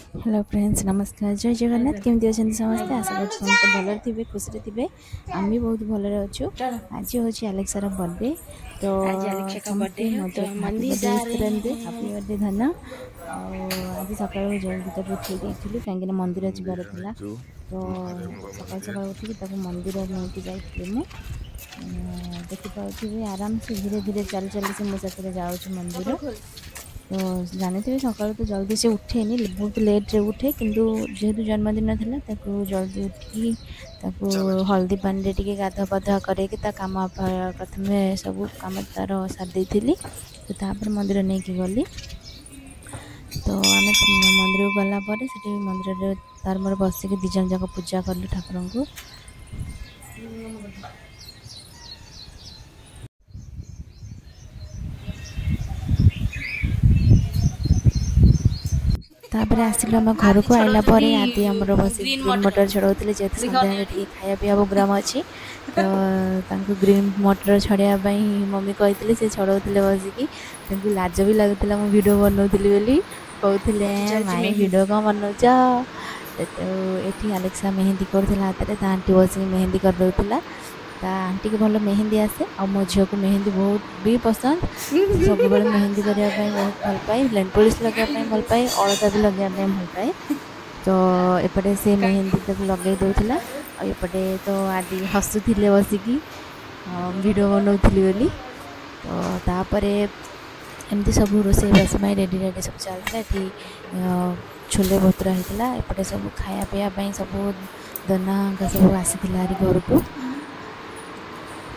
Hello friends, नमस्कार। जय जगन्नाथ। केमती अच्छा समस्ते? आशा कर समस्त भल थे, खुशी थे। आम भी बहुत भल अच्छु। आज हूँ आलेक्सार बर्थडे, तो समस्ते मजा हैप्पी बर्थडे धन। आज सकाल जल्दी तक उठे देलु कहीं मंदिर जबार था, तो सकाल सकाल उठिक मंदिर नहीं जाइए। मुझे देखिए आराम से धीरे धीरे चली चली से मो साथ जाऊँ मंदिर। तो जानी सकाल तो जल्दी से उठेनि, बहुत लेट रे उठे, किंतु जेहेतु जन्मदिन था जल्दी उठिकी हल्दी पानी टे गाधा पाधा करके कम प्रथम सब कम तार सारी तो तापर मंदिर नहीं कि गली। तो आम मंदिर को गलापर से मंदिर तार मोर बसिक दिज जाक पूजा कलु ठाकुर को। तापर आसिल आम घर को आइला आदि आम बस ग्रीन मटर छड़ाऊे, जेहतु सन्ध्या खाया पीवा प्रोग्राम अच्छी, तो ग्रीन मटर छड़ाई मम्मी कहते से छड़ाऊे बसिकी। लाज भी लगुला मु वीडियो बनाऊली बोली, कहते माई वीडियो कौन बनाऊच। तो ये आलेक्सा मेहंदी करता हाथ में, आंटी बस मेहंदी कर दूला। आंटी को भल मेहंदी आसे, और मो झील को मेहंदी बहुत भी पसंद। सब मेहंदी करने बहुत भल पाए, नेल पॉलिश लगाई भल पाए, अलता भी लगे भल पाए। तो एपटे से मेहंदी तक लगे दूला, और एपटे तो आदि हसुले बसिकी वीडियो बनाऊली बोली। तो तापर एमती सब रोसईबास रेडी रेडी सब चलता। ये छोले भतुरा होता, एपटे सब खाया पीवाई सब दना सब आसी घर को।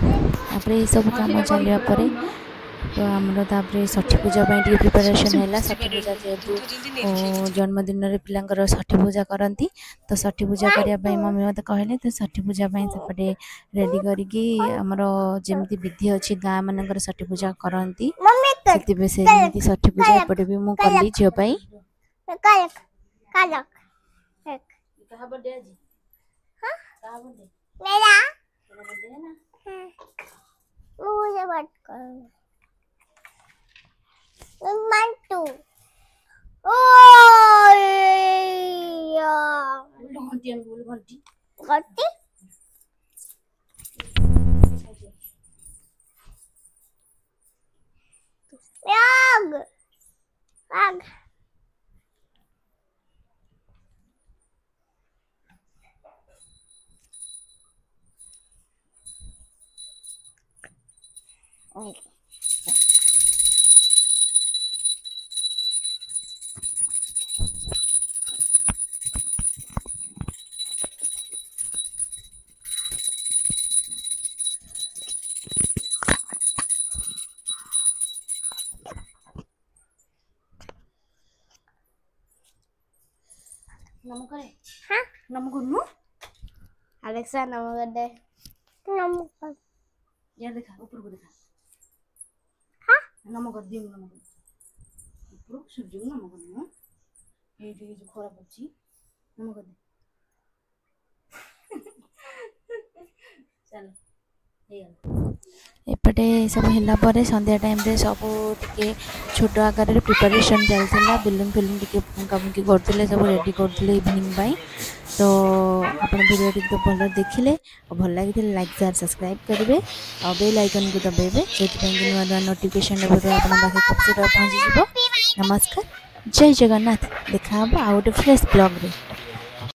तापर ये सब कम चलने तो आमर षठी पूजा प्रिपरेशन है। षठी पूजा जेहेतु जन्मदिन पिलांकर षठी पूजा करती, तो षठी पूजा करने मम्मी मत कहले, तो षठी पूजा सेपटे रेडी करके आमर जमी विधि अच्छी गाँ मानक षठी पूजा करती, से षठी पूजा एपटे भी मुझे कली झीपाई। मुझे बात करो मंटू। ओ घंटी बोल घंटी घंटी आग आग नम करे हां नम करनु अलेक्सा नम कर दे। नम कर यार देखा ऊपर को देखा। हां नम कर दियो, नम कर ऊपर सूर्य को नम करनु। ये जो खराब अछि नम कर दे। चल एपटे सब है संध्या टाइम रे सब टे छोट आकार प्रिपरेशन चलता। बेलून फेलून टे फुंकाफुंकी करते, सब रेडी करते इवनिंग पाई। तो आप वीडियो टी तो भल देखिले और भल लगी लाइक शेयर सब्सक्राइब करेंगे और बेल आइकन को दबाइबे, जो नुआ नुआ नोटिफिकेशन पहुँची। नमस्कार, जय जगन्नाथ। देखा आ गोटे फ्रेश ब्लॉग रे।